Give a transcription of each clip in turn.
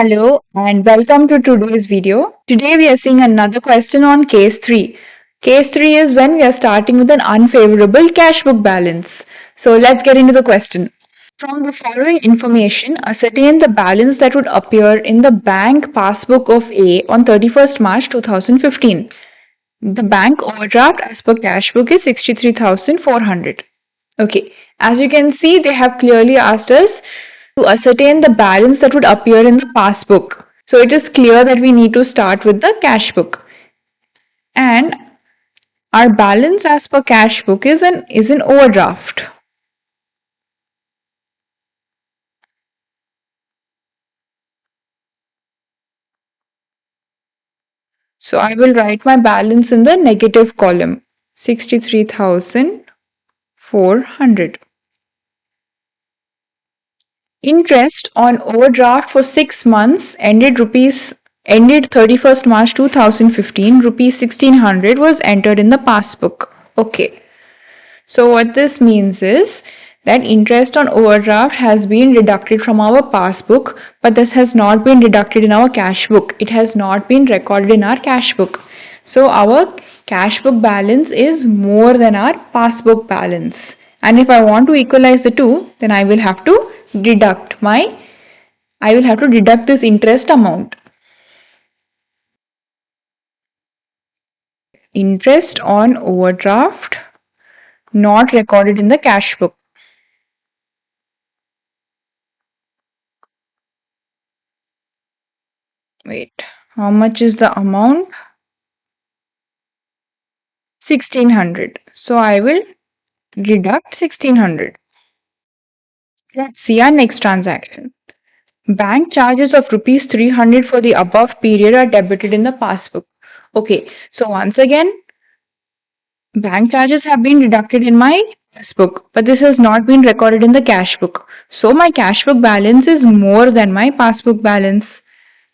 Hello and welcome to today's video. Today we are seeing another question on case 3. Case 3 is when we are starting with an unfavorable cash book balance. So let's get into the question. From the following information, ascertain the balance that would appear in the bank passbook of A on 31st March 2015. The bank overdraft as per cash book is 63,400. Okay, as you can see, they have clearly asked us to ascertain the balance that would appear in the passbook. So it is clear that we need to start with the cash book. And our balance as per cash book is an overdraft. So I will write my balance in the negative column, 63,400. Interest on overdraft for 6 months ended 31st March 2015, rupees 1600 was entered in the passbook. Okay. So what this means is that interest on overdraft has been deducted from our passbook, but this has not been deducted in our cash book. It has not been recorded in our cash book. So our cash book balance is more than our passbook balance. And if I want to equalize the two, then I will have to deduct this interest amount. Interest on overdraft not recorded in the cash book. Wait, how much is the amount? 1600. So I will deduct 1600. Let's see our next transaction. Bank charges of rupees 300 for the above period are debited in the passbook. Okay, so once again, bank charges have been deducted in my passbook, but this has not been recorded in the cash book. So my cash book balance is more than my passbook balance.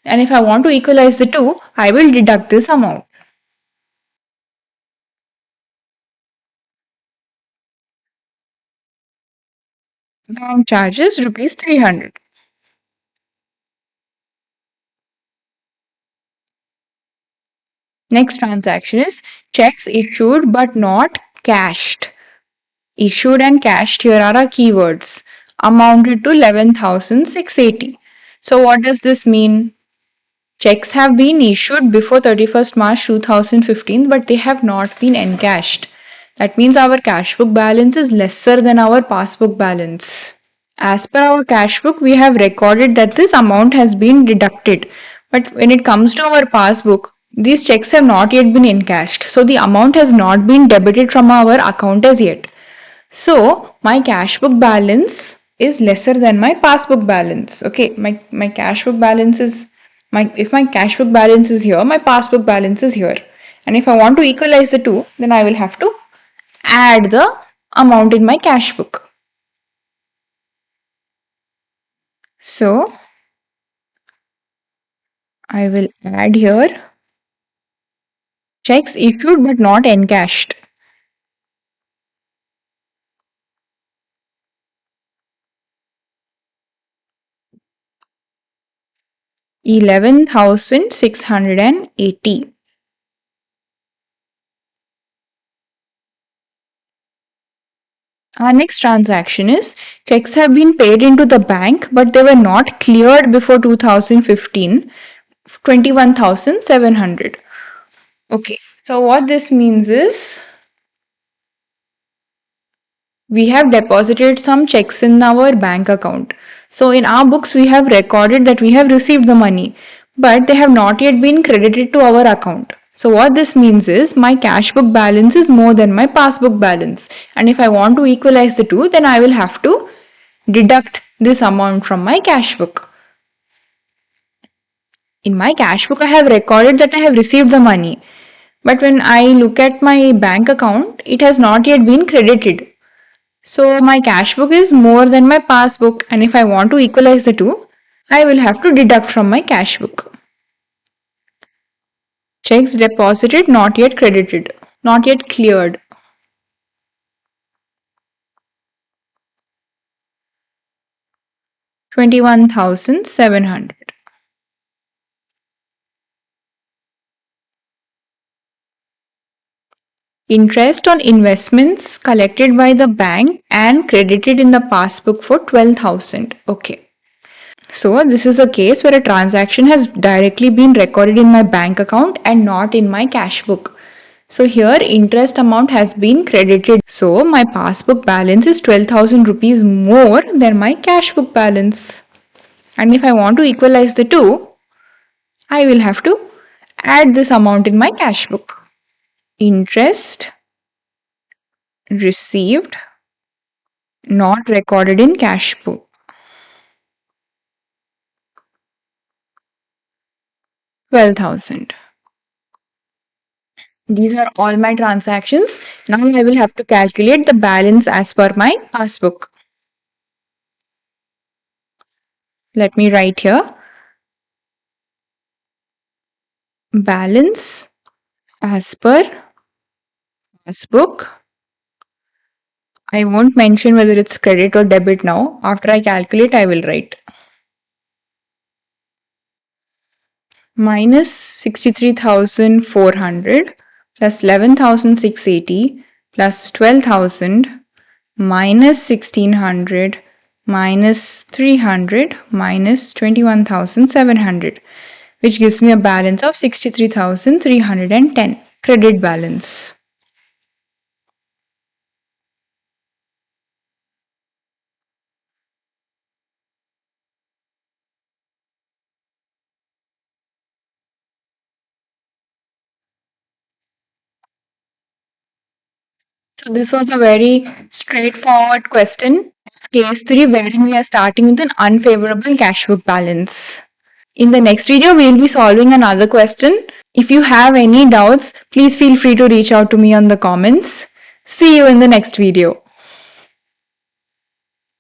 And if I want to equalize the two, I will deduct this amount. Bank charges rupees 300. Next transaction is checks issued but not cashed. Issued and cashed here are our keywords. Amounted to 11,680. So what does this mean? Checks have been issued before 31st March 2015 but they have not been encashed. That means our cash book balance is lesser than our passbook balance. As per our cash book, we have recorded that this amount has been deducted. But when it comes to our passbook, these checks have not yet been encashed. So the amount has not been debited from our account as yet. So my cash book balance is lesser than my passbook balance. Okay, my cash book balance is if my cash book balance is here, my passbook balance is here. And if I want to equalize the two, then I will have to add the amount in my cash book. So I will add here checks issued but not encashed. $11,680. Our next transaction is checks have been paid into the bank but they were not cleared before 2015. 21,700. Okay, so what this means is we have deposited some checks in our bank account. So in our books, we have recorded that we have received the money, but they have not yet been credited to our account. So what this means is my cash book balance is more than my passbook balance. And if I want to equalize the two, then I will have to deduct this amount from my cash book. In my cash book, I have recorded that I have received the money. But when I look at my bank account, it has not yet been credited. So my cash book is more than my passbook, and if I want to equalize the two, I will have to deduct from my cash book. Checks deposited, not yet credited, not yet cleared. $21,700. Interest on investments collected by the bank and credited in the passbook for 12,000. Okay. So this is the case where a transaction has directly been recorded in my bank account and not in my cash book. So here interest amount has been credited. So my passbook balance is 12,000 rupees more than my cash book balance. And if I want to equalize the two, I will have to add this amount in my cash book. Interest received not recorded in cash book. 12,000. These are all my transactions. Now I will have to calculate the balance as per my passbook. Let me write here. Balance as per passbook. I won't mention whether it's credit or debit now. After I calculate, I will write. Minus 63,400 plus 11,680 plus 12,000 minus 1,600 minus 300 minus 21,700, which gives me a balance of 63,310 credit balance. So this was a very straightforward question. Case 3, wherein we are starting with an unfavorable cash book balance. In the next video, we will be solving another question. If you have any doubts, please feel free to reach out to me on the comments. See you in the next video.